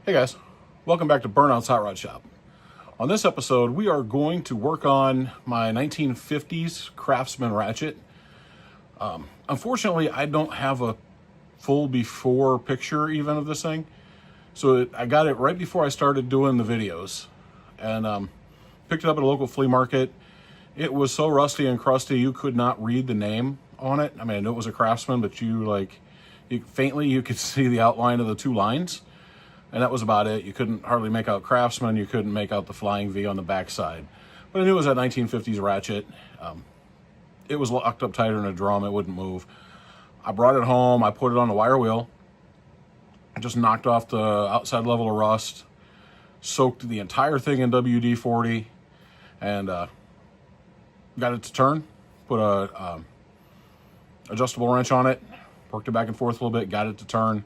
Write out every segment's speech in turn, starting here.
Hey guys, welcome back to Burnout's Hot Rod Shop. On this episode, we are going to work on my 1950s Craftsman ratchet. Unfortunately, I don't have a full before picture even of this thing. So I got it right before I started doing the videos. And picked it up at a local flea market. It was so rusty and crusty, you could not read the name on it. I mean, I knew it was a Craftsman, but faintly you could see the outline of the two lines. And that was about it. You couldn't hardly make out Craftsman. You couldn't make out the flying V on the back side. But I knew it was that 1950s ratchet. It was locked up tighter in a drum. It wouldn't move. I brought it home. I put it on the wire wheel. I just knocked off the outside level of rust. Soaked the entire thing in WD-40. And got it to turn. Put a adjustable wrench on it. Worked it back and forth a little bit. Got it to turn.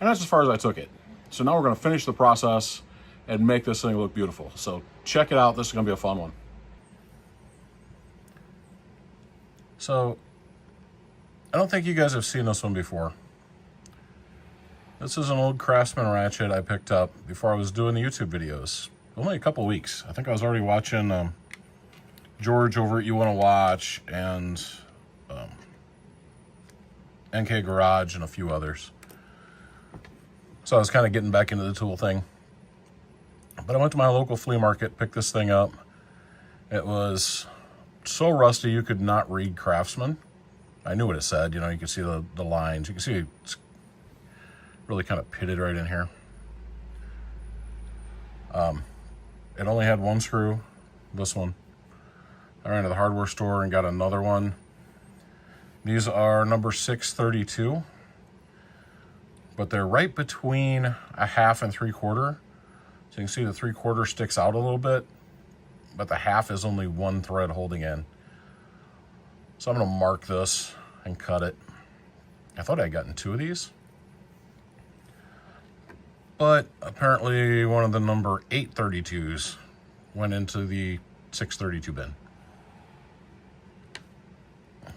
And that's as far as I took it. So now we're going to finish the process and make this thing look beautiful. So check it out. This is going to be a fun one. So I don't think you guys have seen this one before. This is an old Craftsman ratchet I picked up before I was doing the YouTube videos. Only a couple weeks. I think I was already watching George over at You Want to Watch and NK Garage and a few others. So I was kind of getting back into the tool thing. But I went to my local flea market, picked this thing up. It was so rusty you could not read Craftsman. I knew what it said, you know, you could see the lines. You can see it's really kind of pitted right in here. It only had one screw, this one. I ran to the hardware store and got another one. These are number 632. But they're right between a 1/2 and 3/4. So you can see the 3/4 sticks out a little bit, but the 1/2 is only one thread holding in. So I'm gonna mark this and cut it. I thought I'd gotten 2 of these, but apparently one of the number 832s went into the 632 bin.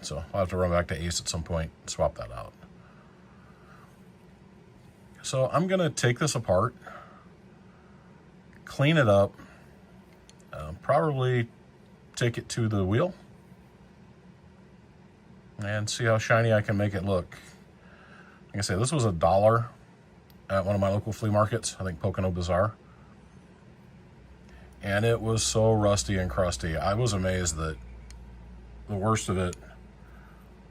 So I'll have to run back to Ace at some point and swap that out. So I'm gonna take this apart, clean it up, probably take it to the wheel and see how shiny I can make it look. Like I say, this was $1 at one of my local flea markets, I think Pocono Bazaar. And it was so rusty and crusty. I was amazed that the worst of it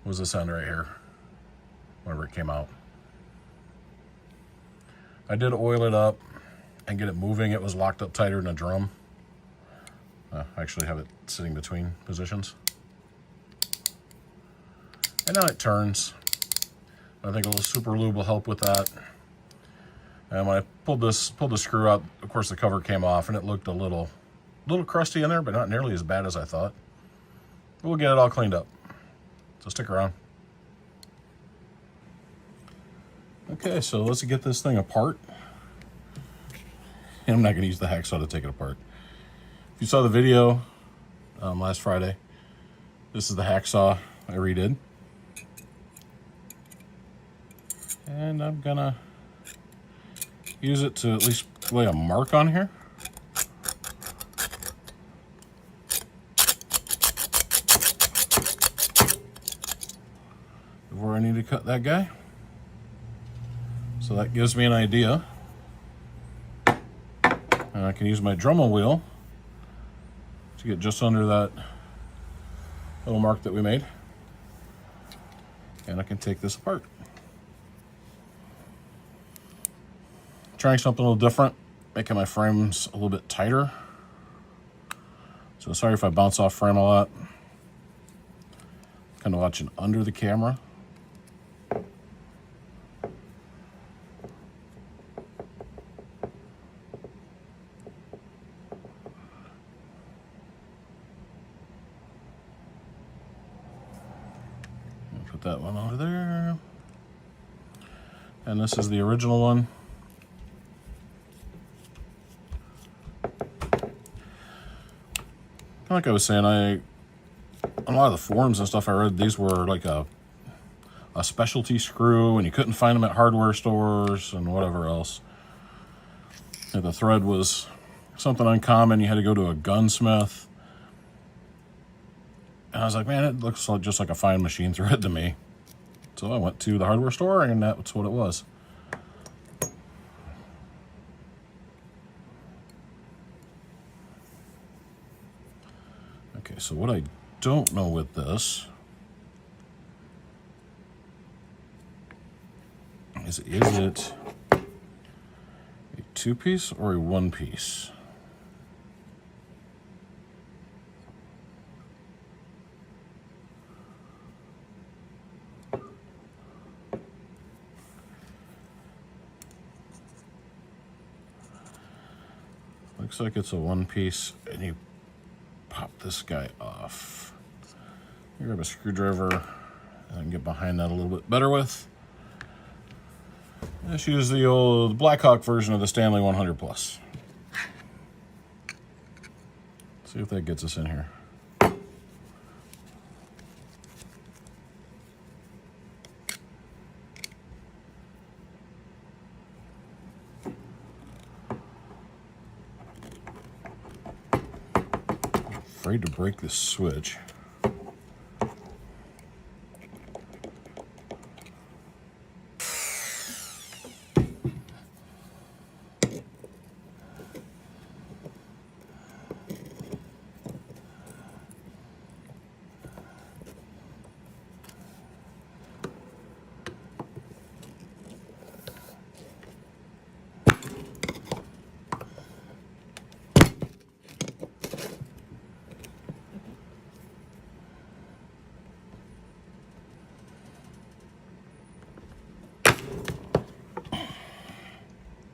was this end right here, whenever it came out. I did oil it up and get it moving. It was locked up tighter in a drum. I actually have it sitting between positions. And now it turns. I think a little super lube will help with that. And when I pulled the screw out, of course the cover came off and it looked a little crusty in there, but not nearly as bad as I thought. But we'll get it all cleaned up. So stick around. Okay, so let's get this thing apart. And I'm not going to use the hacksaw to take it apart. If you saw the video last Friday, this is the hacksaw I redid. And I'm going to use it to at least lay a mark on here. Before I need to cut that guy. So that gives me an idea. And I can use my Dremel wheel to get just under that little mark that we made. And I can take this apart. Trying something a little different, making my frames a little bit tighter. So sorry if I bounce off frame a lot. Kind of watching under the camera. Put that one over there. And this is the original one. Like I was saying, on a lot of the forums and stuff I read, these were like a specialty screw and you couldn't find them at hardware stores and whatever else. The thread was something uncommon. You had to go to a gunsmith. And I was like, man, it looks like just like a fine machine thread to me. So I went to the hardware store, and that's what it was. Okay, so what I don't know with this is it a 2-piece or a 1-piece? Looks like it's a 1-piece, and you pop this guy off. You grab a screwdriver and I can get behind that a little bit better with. Let's use the old Blackhawk version of the Stanley 100 Plus. See if that gets us in here. Afraid to break this switch.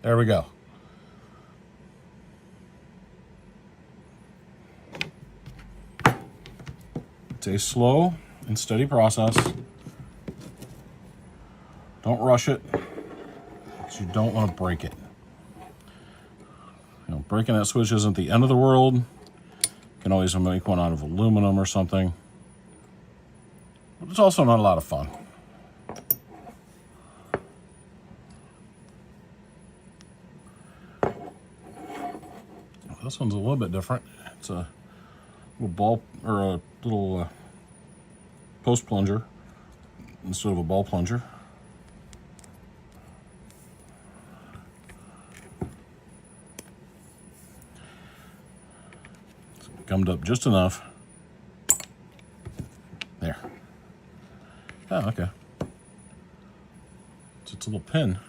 There we go. It's a slow and steady process. Don't rush it, because you don't want to break it. You know, breaking that switch isn't the end of the world. You can always make one out of aluminum or something. But it's also not a lot of fun. This one's a little bit different. It's a little ball, or a little post plunger instead of a ball plunger. It's gummed up just enough. There. Oh, okay. So it's a little pin.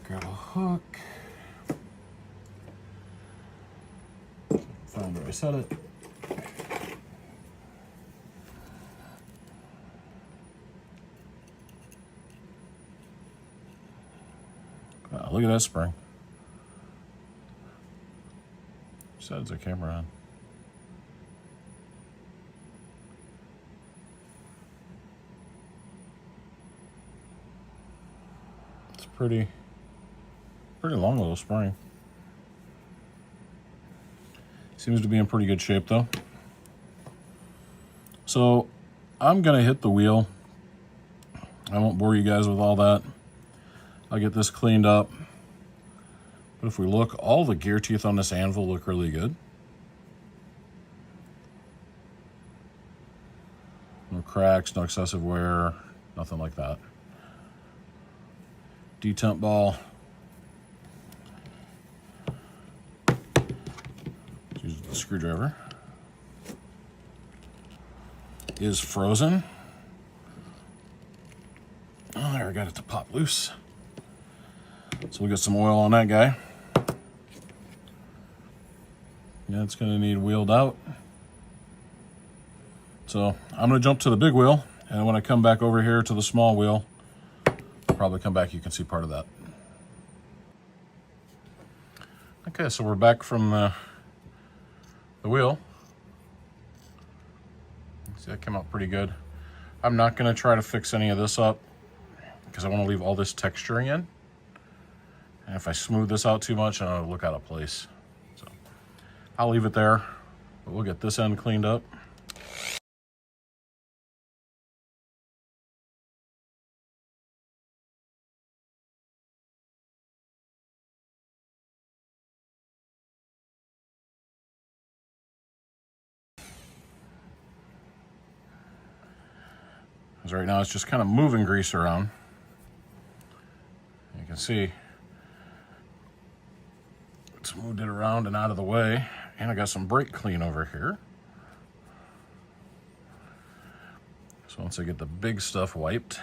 Grab a hook. Find where I set it. Wow, look at that spring. Sets the camera on. It's pretty long little spring. Seems to be in pretty good shape though. So I'm gonna hit the wheel. I won't bore you guys with all that. I'll get this cleaned up. But if we look, all the gear teeth on this anvil look really good. No cracks, no excessive wear, nothing like that. Detemp ball. Use the screwdriver. Is frozen. Oh, there, I got it to pop loose. So we'll get some oil on that guy. Yeah, it's gonna need wheeled out. So I'm gonna jump to the big wheel, and when I come back over here to the small wheel, I'll probably come back, you can see part of that. Okay, so we're back from the wheel. See, that came out pretty good. I'm not gonna try to fix any of this up because I wanna leave all this texturing in. And if I smooth this out too much, it'll look out of place. So I'll leave it there, but we'll get this end cleaned up. because right now it's just kind of moving grease around. You can see it's moved it around and out of the way, and I got some brake clean over here. So once I get the big stuff wiped,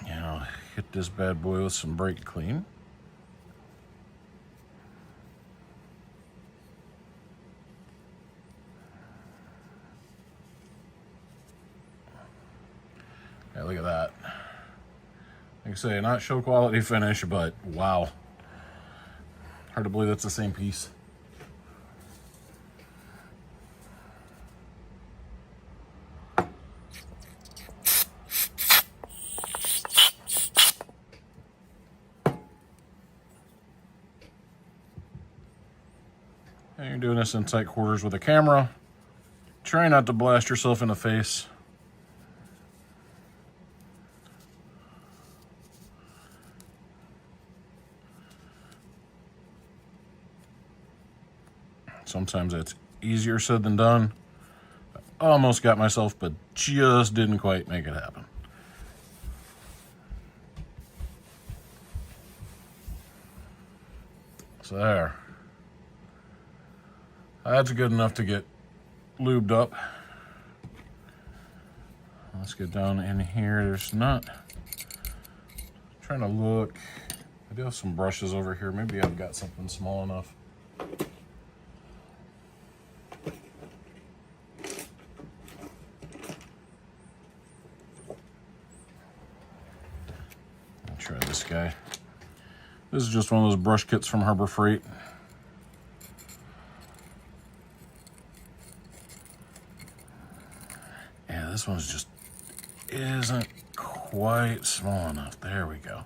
I'll hit this bad boy with some brake clean. Yeah, look at that. Like I say, not show quality finish, but wow. Hard to believe that's the same piece. And you're doing this in tight quarters with a camera. Try not to blast yourself in the face. Sometimes it's easier said than done. I almost got myself, but just didn't quite make it happen. So there. That's good enough to get lubed up. Let's get down in here. There's not. I'm trying to look. I do have some brushes over here. Maybe I've got something small enough. Try this guy. This is just one of those brush kits from Harbor Freight. Yeah, this one's just isn't quite small enough. There we go.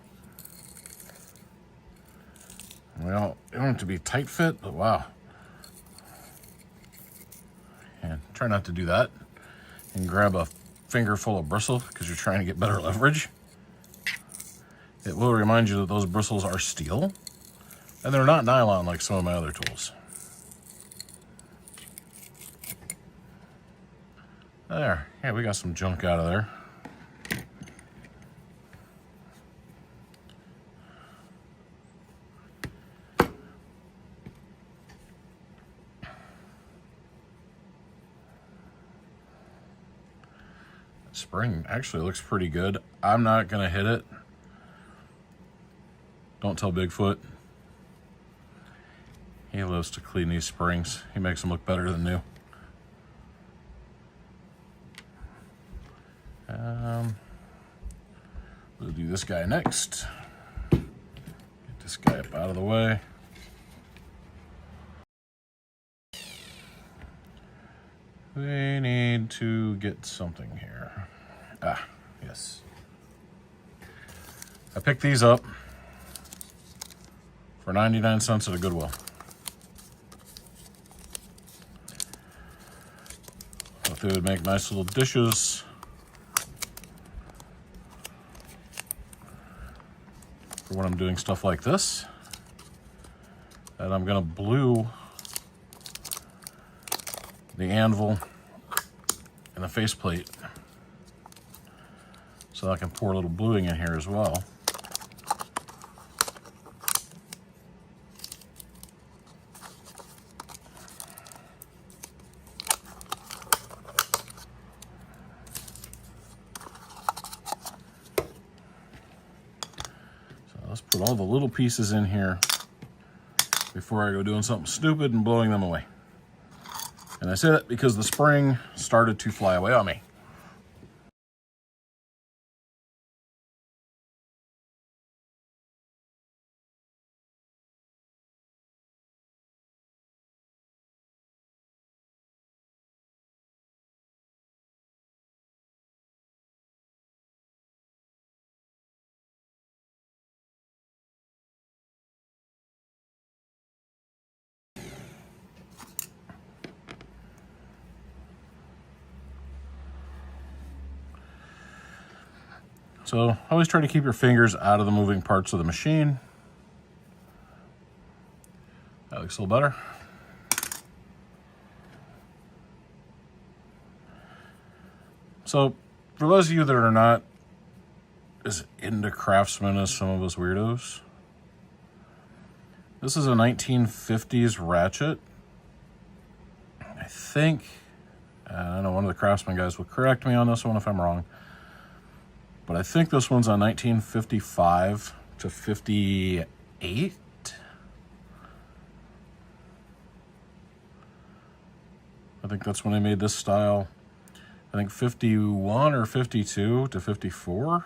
Well, you want it to be tight fit, but wow. And try not to do that. And grab a finger full of bristle because you're trying to get better leverage. It will remind you that those bristles are steel, and they're not nylon like some of my other tools. There, yeah, we got some junk out of there. Spring actually looks pretty good. I'm not gonna hit it. Don't tell Bigfoot. He loves to clean these springs. He makes them look better than new. We'll do this guy next. Get this guy up out of the way. We need to get something here. Ah, yes. I picked these up for 99 cents at a Goodwill. Thought they would make nice little dishes for when I'm doing stuff like this. And I'm gonna blue the anvil and the faceplate so I can pour a little bluing in here as well. Let's put all the little pieces in here before I go doing something stupid and blowing them away. And I say that because the spring started to fly away on me. So always try to keep your fingers out of the moving parts of the machine. That looks a little better. So for those of you that are not as into Craftsman as some of us weirdos, this is a 1950s ratchet. I think, I know one of the Craftsman guys will correct me on this one if I'm wrong, but I think this one's on 1955 to 58. I think that's when they made this style. I think 51 or 52 to 54.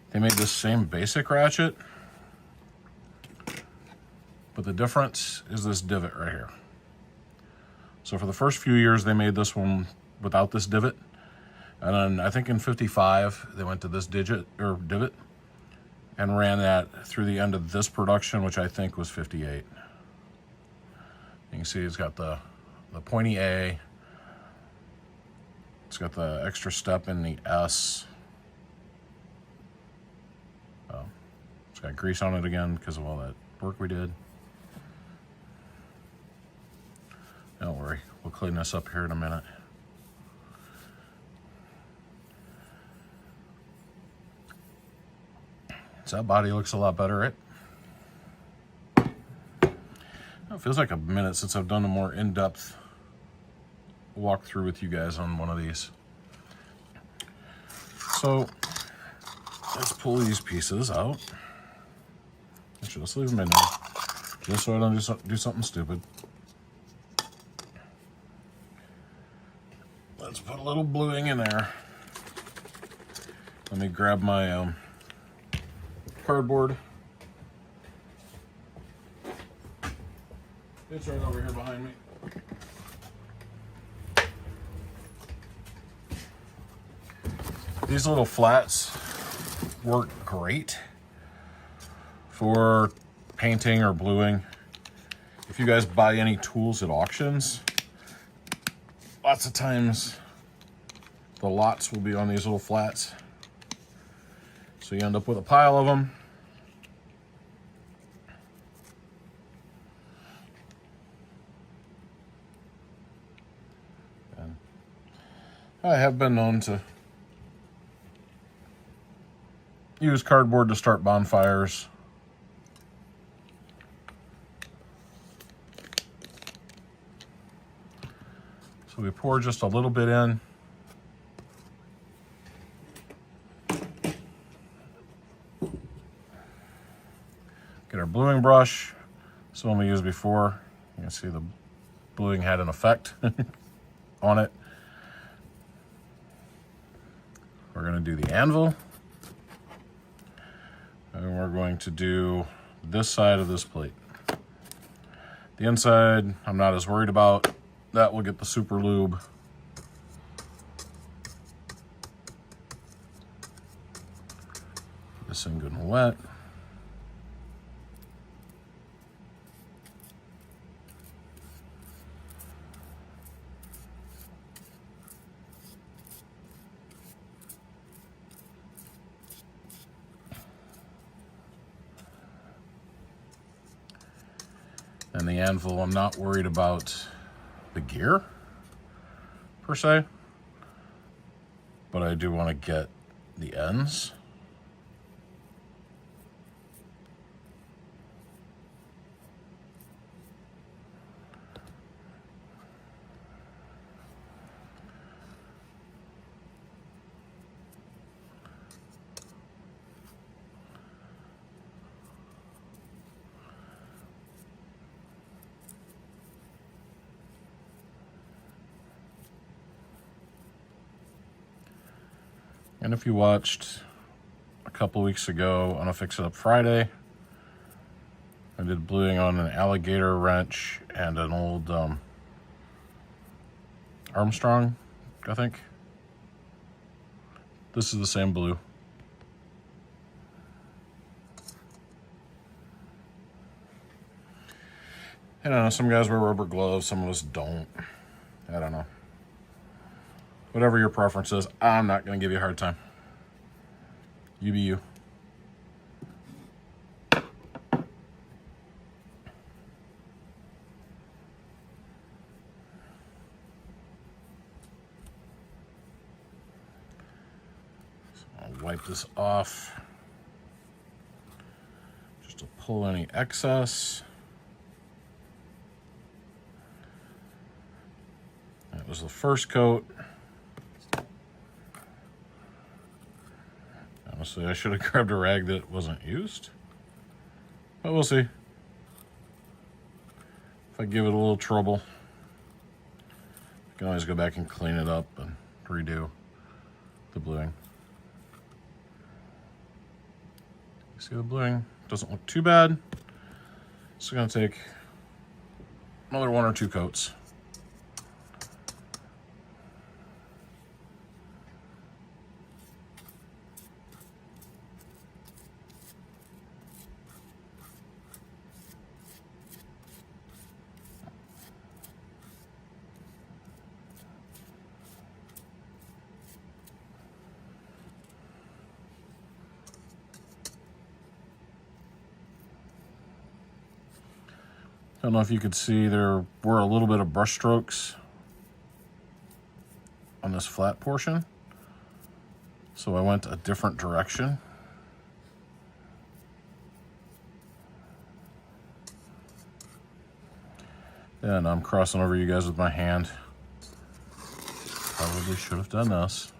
They made this same basic ratchet, but the difference is this divot right here. So for the first few years, they made this one without this divot. And then I think in 55, they went to this divot and ran that through the end of this production, which I think was 58. You can see it's got the pointy A. It's got the extra step in the S. It's got grease on it again because of all that work we did. Don't worry, we'll clean this up here in a minute. So that body looks a lot better, right? It feels like a minute since I've done a more in-depth walkthrough with you guys on one of these. So let's pull these pieces out. Actually, let's leave them in there, just so I don't do something stupid. Let's put a little bluing in there. Let me grab my cardboard. It's right over here behind me. These little flats work great for painting or bluing. If you guys buy any tools at auctions, lots of times the lots will be on these little flats. So you end up with a pile of them. And I have been known to use cardboard to start bonfires. So we pour just a little bit in. Get our bluing brush. This one we used before. You can see the bluing had an effect on it. We're going to do the anvil. And we're going to do this side of this plate. The inside, I'm not as worried about. That will get the super lube. Get this thing good and wet. And the anvil, I'm not worried about the gear per se, but I do want to get the ends. And if you watched a couple weeks ago on a Fix It Up Friday, I did bluing on an alligator wrench and an old Armstrong, I think. This is the same blue. I don't know, some guys wear rubber gloves, some of us don't. I don't know. Whatever your preference is, I'm not going to give you a hard time. You be you. wipe this off just to pull any excess. That was the first coat. Honestly, I should have grabbed a rag that wasn't used, but we'll see. If I give it a little trouble, I can always go back and clean it up and redo the bluing. See, the bluing doesn't look too bad. It's going to take another 1 or 2 coats. I don't know if you could see, there were a little bit of brush strokes on this flat portion, so I went a different direction. And I'm crossing over you guys with my hand. Probably should have done this.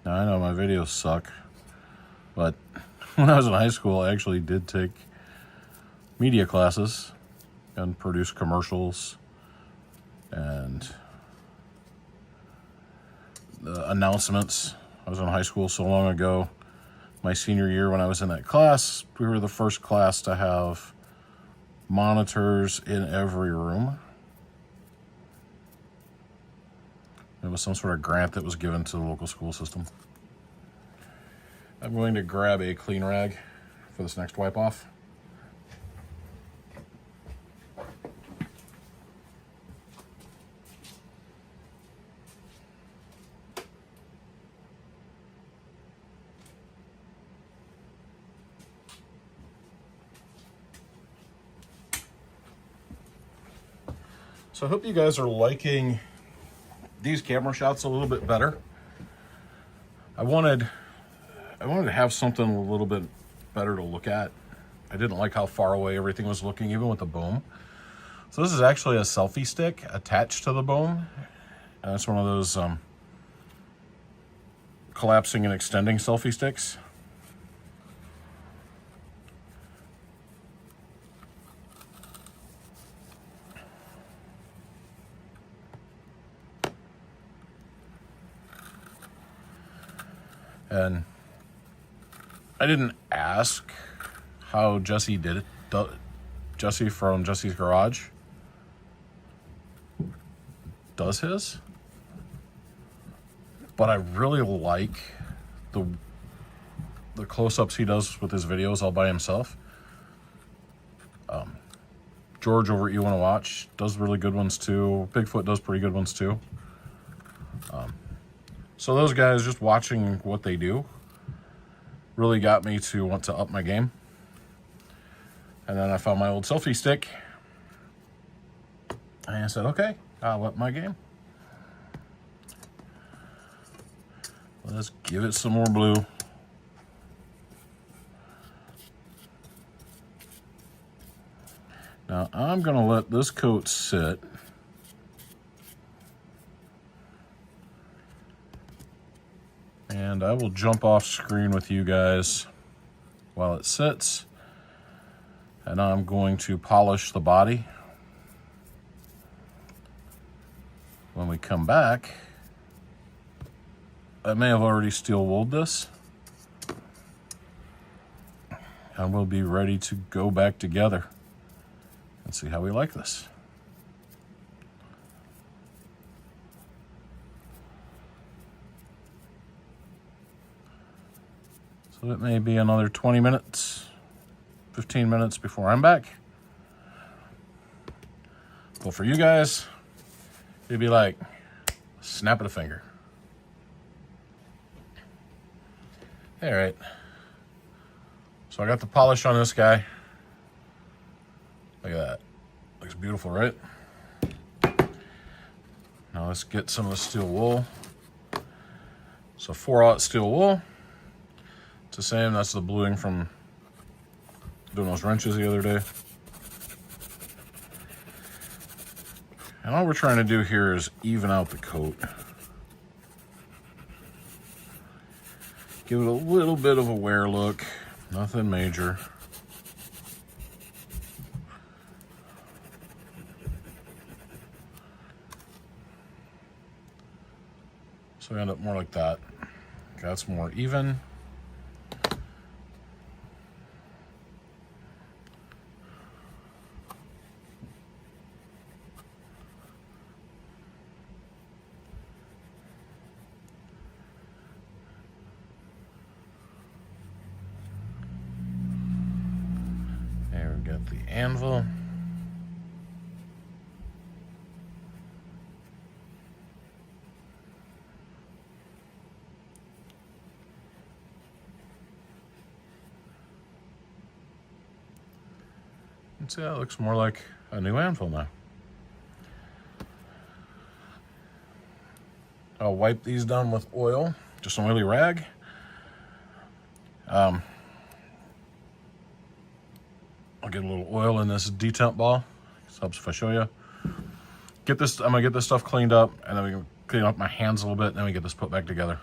Now I know my videos suck, but when I was in high school, I actually did take media classes and produce commercials and the announcements. I was in high school so long ago. My senior year, when I was in that class, we were the first class to have monitors in every room. It was some sort of grant that was given to the local school system. I'm going to grab a clean rag for this next wipe off. So I hope you guys are liking these camera shots a little bit better. I wanted to have something a little bit better to look at. I didn't like how far away everything was looking, even with the boom. So this is actually a selfie stick attached to the boom. And it's one of those collapsing and extending selfie sticks. And I didn't ask how Jesse did it. Jesse from Jesse's Garage does his. But I really like the close-ups he does with his videos all by himself. George over at You Wanna Watch does really good ones too. Bigfoot does pretty good ones too. So those guys, just watching what they do really got me to want to up my game. And then I found my old selfie stick and I said, okay, I'll up my game. Let's give it some more blue. Now I'm gonna let this coat sit. And I will jump off screen with you guys while it sits. And I'm going to polish the body. When we come back, I may have already steel wooled this. And we'll be ready to go back together and see how we like this. So it may be another 20 minutes, 15 minutes before I'm back. But for you guys, it'd be like a snap of the finger. All right. So I got the polish on this guy. Look at that. Looks beautiful, right? Now let's get some of the steel wool. So 4/0 steel wool. It's the same, that's the bluing from doing those wrenches the other day. And all we're trying to do here is even out the coat. Give it a little bit of a wear look, nothing major. So we end up more like that. Okay, that's more even. There we got the anvil. And see, that looks more like a new anvil now. I'll wipe these down with oil, just an oily rag. I'll get a little oil in this detemp ball. This helps if I show you. Get this, I'm gonna get this stuff cleaned up, and then we can clean up my hands a little bit, and then we get this put back together.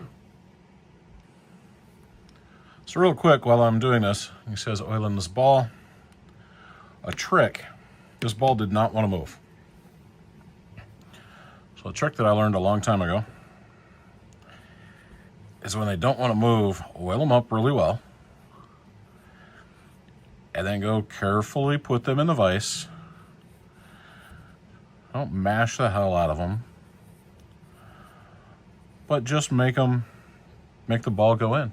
So real quick, while I'm doing this, he says oil in this ball. A trick, this ball did not want to move. So a trick that I learned a long time ago is when they don't want to move, oil them up really well, and then go carefully put them in the vise. Don't mash the hell out of them, but just make the ball go in.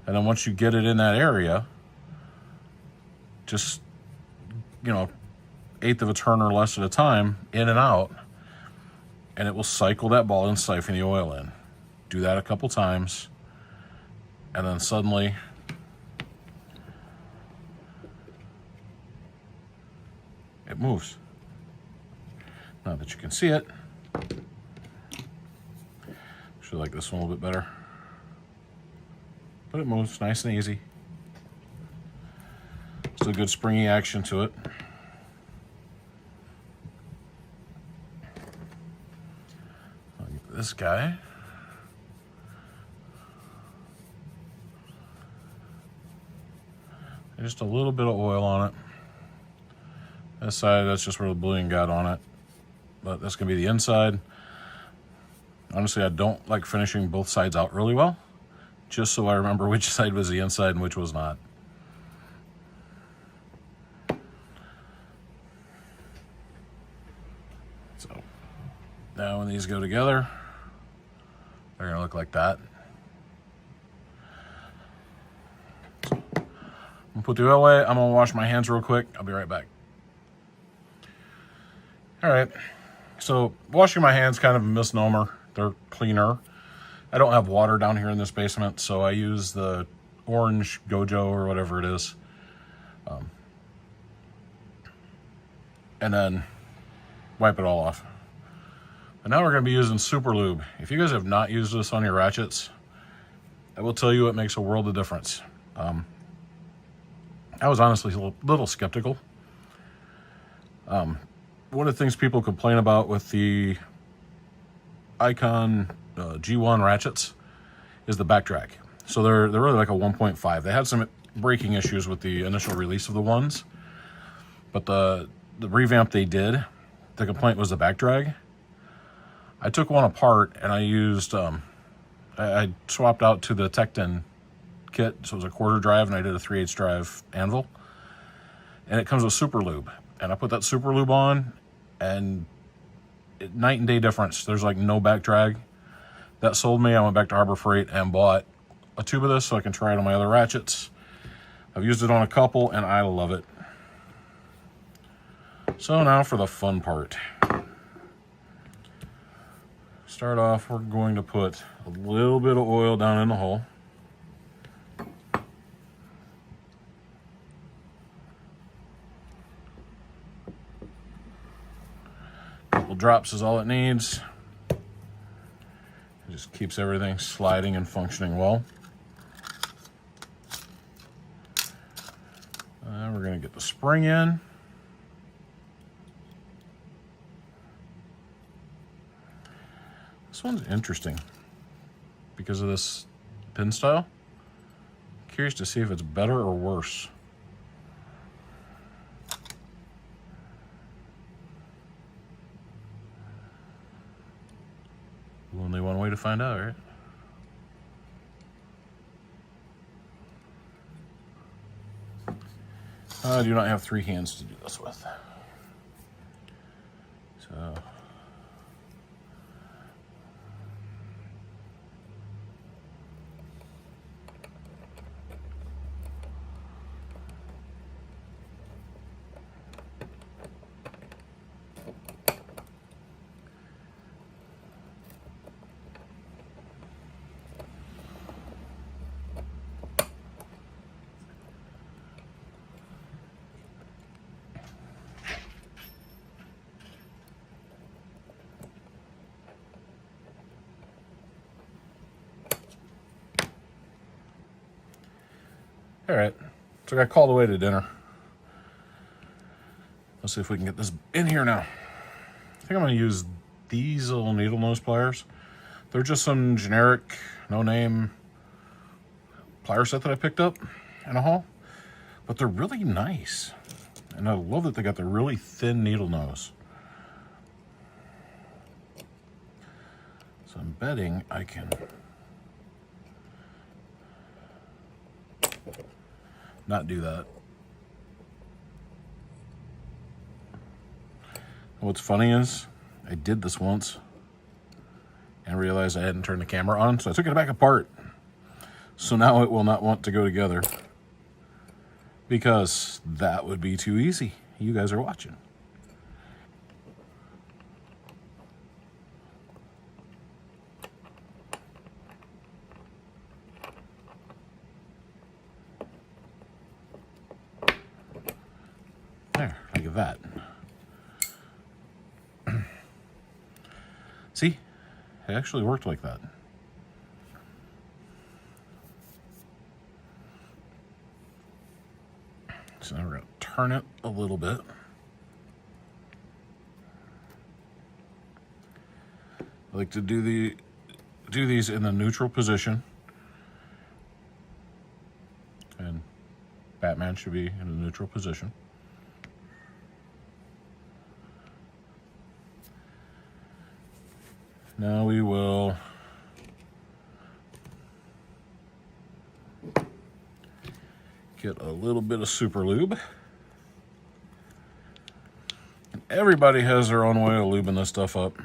And then once you get it in that area, just, you know, 1/8 of a turn or less at a time, in and out, and it will cycle that ball and siphon the oil in. Do that a couple times, and then suddenly it moves. Now that you can see it, should like this one a little bit better, but it moves nice and easy. Still good springy action to it. I'll get this guy. Just a little bit of oil on it. This side, that's just where the bluing got on it. But that's gonna be the inside. Honestly, I don't like finishing both sides out really well, just so I remember which side was the inside and which was not. So now when these go together, they're gonna look like that. So, I'm gonna put the oil away. I'm gonna wash my hands real quick. I'll be right back. All right, so washing my hands kind of a misnomer. They're cleaner. I don't have water down here in this basement, so I use the orange Gojo or whatever it is. And then wipe it all off. And now we're gonna be using Super Lube. If you guys have not used this on your ratchets, I will tell you it makes a world of difference. I was honestly a little skeptical. One of the things people complain about with the Icon G1 ratchets is the back drag. So they're really like a 1.5. They had some braking issues with the initial release of the ones, but the revamp they did, the complaint was the back drag. I took one apart and I used, I swapped out to the Tecton kit, so it was a 1/4 drive, and I did a 3/8 drive anvil, and it comes with Super Lube, and I put that Super Lube on, and night and day difference. There's like no back drag. That sold me. I went back to Harbor Freight and bought a tube of this so I can try it on my other ratchets. I've used it on a couple and I love it. So now for the fun part. Start off, we're going to put a little bit of oil down in the hole. A couple drops is all it needs. It just keeps everything sliding and functioning well. We're going to get the spring in. This one's interesting because of this pin style. Curious to see if it's better or worse. Only one way to find out, right? I do not have 3 hands to do this with. So all right, so I got called away to dinner. Let's see if we can get this in here now. I think I'm going to use these little needle nose pliers. They're just some generic, no-name plier set that I picked up in a haul, but they're really nice. And I love that they got the really thin needle nose. So I'm betting I can not do that. What's funny is I did this once and realized I hadn't turned the camera on, so I took it back apart. So now it will not want to go together because that would be too easy. You guys are watching. There, look at that. See, it actually worked like that. So now we're going to turn it a little bit. I like to do these in the neutral position. And Batman should be in a neutral position. Now we will get a little bit of super lube. And everybody has their own way of lubing this stuff up.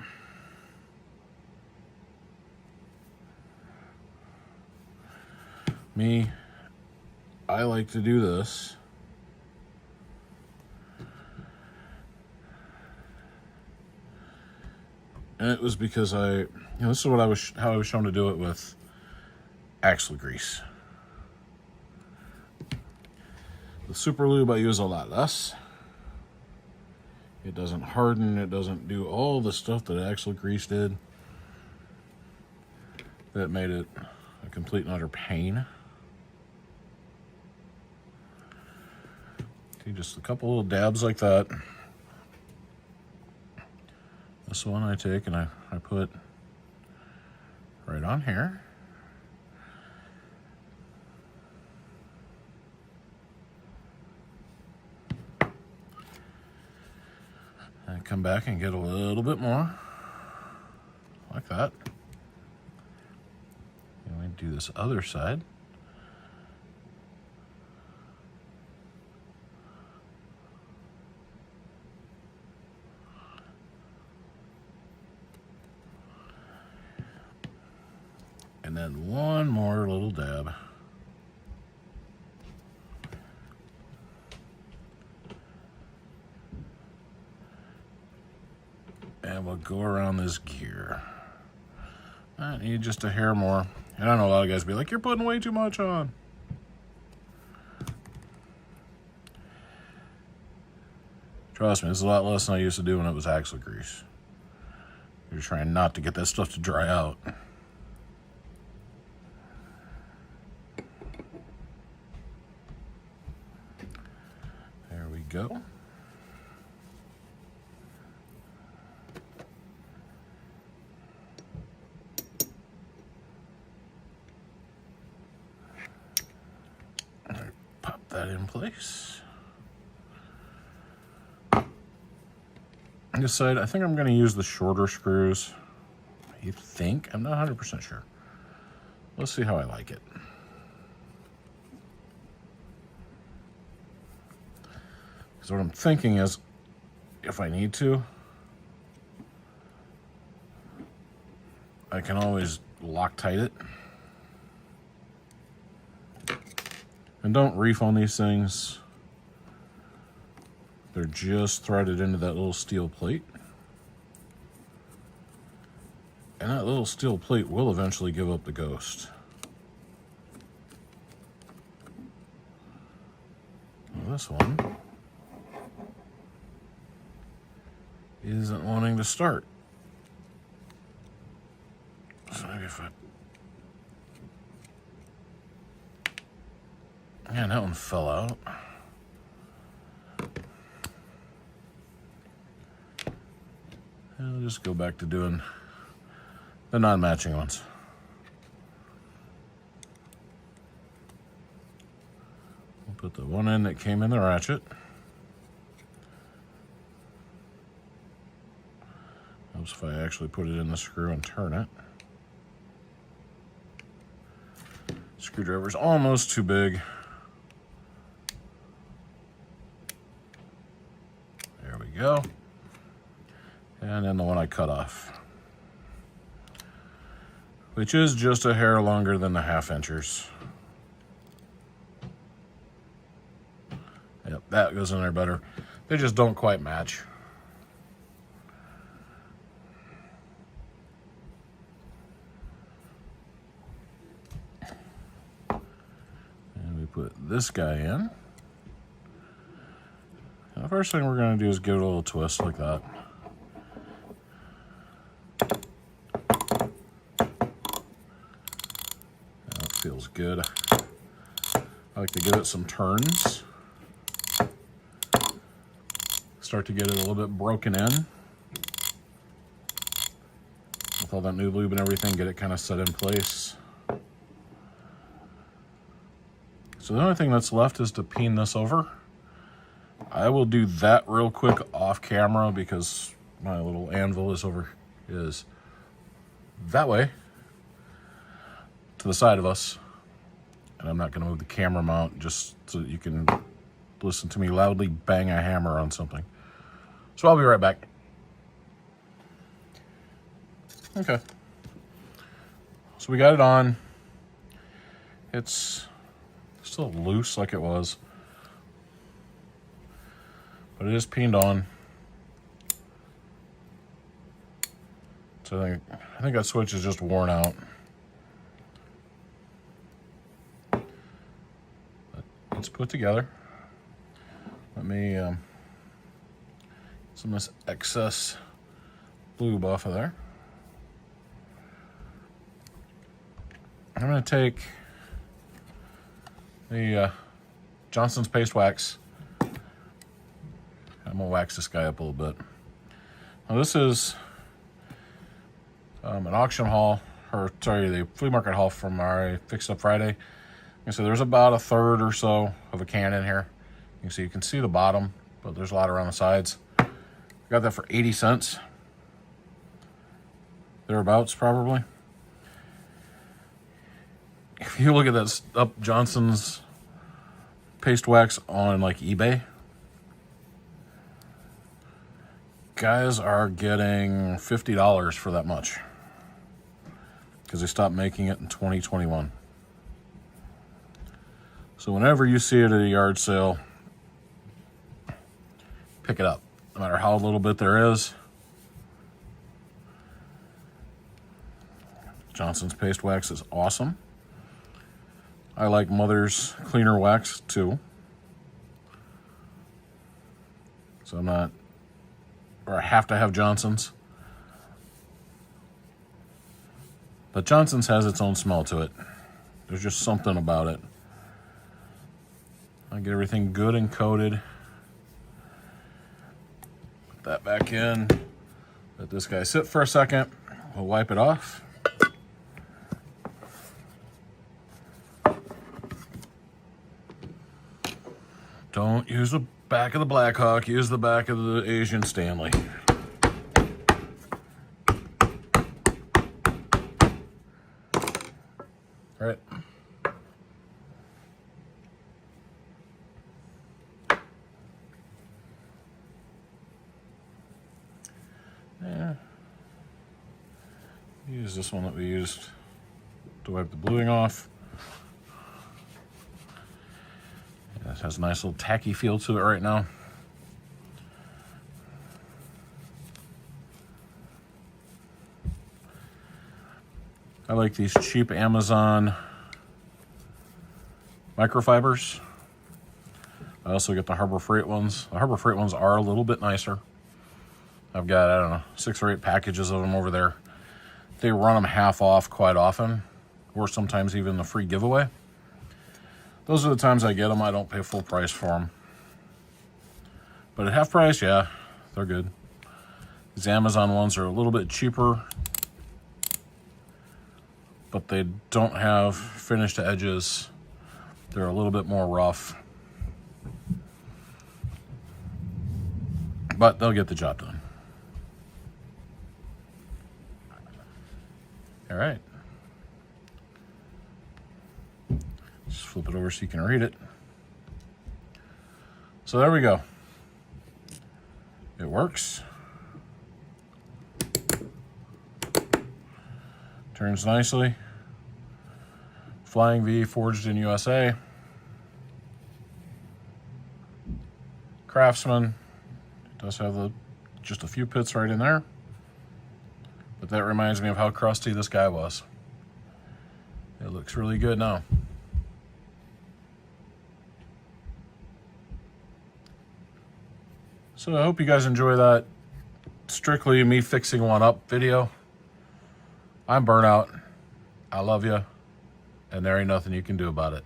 Me, I like to do this. And it was because this is what how I was shown to do it with axle grease. The super lube I use a lot less. It doesn't harden, it doesn't do all the stuff that axle grease did. That made it a complete and utter pain. See, just a couple little dabs like that. This one I take and I put right on here. And come back and get a little bit more, like that. And we do this other side. And then one more little dab. And we'll go around this gear. I need just a hair more. And I know a lot of guys be like, you're putting way too much on. Trust me, it's a lot less than I used to do when it was axle grease. You're trying not to get that stuff to dry out. There we go. Pop that in place. On this side, I think I'm going to use the shorter screws. You think? I'm not 100% sure. Let's see how I like it. Because what I'm thinking is, if I need to, I can always Loctite it. And don't reef on these things. They're just threaded into that little steel plate. And that little steel plate will eventually give up the ghost. Well, this one isn't wanting to start. So maybe if I... Man, that one fell out. I'll just go back to doing the non-matching ones. We'll put the one in that came in the ratchet. Helps if I actually put it in the screw and turn it. Screwdriver's almost too big. There we go. And then the one I cut off, which is just a hair longer than the 1/2 inchers. Yep, that goes in there better. They just don't quite match. And we put this guy in. And the first thing we're going to do is give it a little twist like that. Feels good. I like to give it some turns. Start to get it a little bit broken in. With all that new lube and everything, get it kind of set in place. So the only thing that's left is to peen this over. I will do that real quick off camera because my little anvil is that way, to the side of us, and I'm not going to move the camera mount just so that you can listen to me loudly bang a hammer on something. So I'll be right back. Okay. So we got it on. It's still loose like it was, but it is peened on. So I think that switch is just worn out. It's put together. Let me get some of this excess lube off of there. I'm going to take the Johnson's Paste Wax. I'm going to wax this guy up a little bit. Now this is an auction haul, or sorry, the flea market haul from our Fix Up Friday. So there's about 1/3 or so of a can in here. You can see the bottom, but there's a lot around the sides. I got that for 80 cents. Thereabouts, probably. If you look at that up Johnson's Paste Wax on like eBay, guys are getting $50 for that much because they stopped making it in 2021. So whenever you see it at a yard sale, pick it up, no matter how little bit there is. Johnson's Paste Wax is awesome. I like Mother's Cleaner Wax too. So I have to have Johnson's. But Johnson's has its own smell to it. There's just something about it. I get everything good and coated. Put that back in. Let this guy sit for a second. We'll wipe it off. Don't use the back of the Blackhawk, use the back of the Asian Stanley. All right. Yeah. Use this one that we used to wipe the bluing off. Yeah, it has a nice little tacky feel to it right now. I like these cheap Amazon microfibers. I also get the Harbor Freight ones. The Harbor Freight ones are a little bit nicer. I've got, I don't know, 6 or 8 packages of them over there. They run them half off quite often, or sometimes even the free giveaway. Those are the times I get them. I don't pay full price for them. But at half price, yeah, they're good. These Amazon ones are a little bit cheaper, but they don't have finished edges. They're a little bit more rough. But they'll get the job done. All right. Just flip it over so you can read it. So there we go. It works. Turns nicely. Flying V, forged in USA. Craftsman. It does have just a few pits right in there. But that reminds me of how crusty this guy was. It looks really good now. So I hope you guys enjoy that strictly me fixing one up video. I'm burnt out. I love you. And there ain't nothing you can do about it.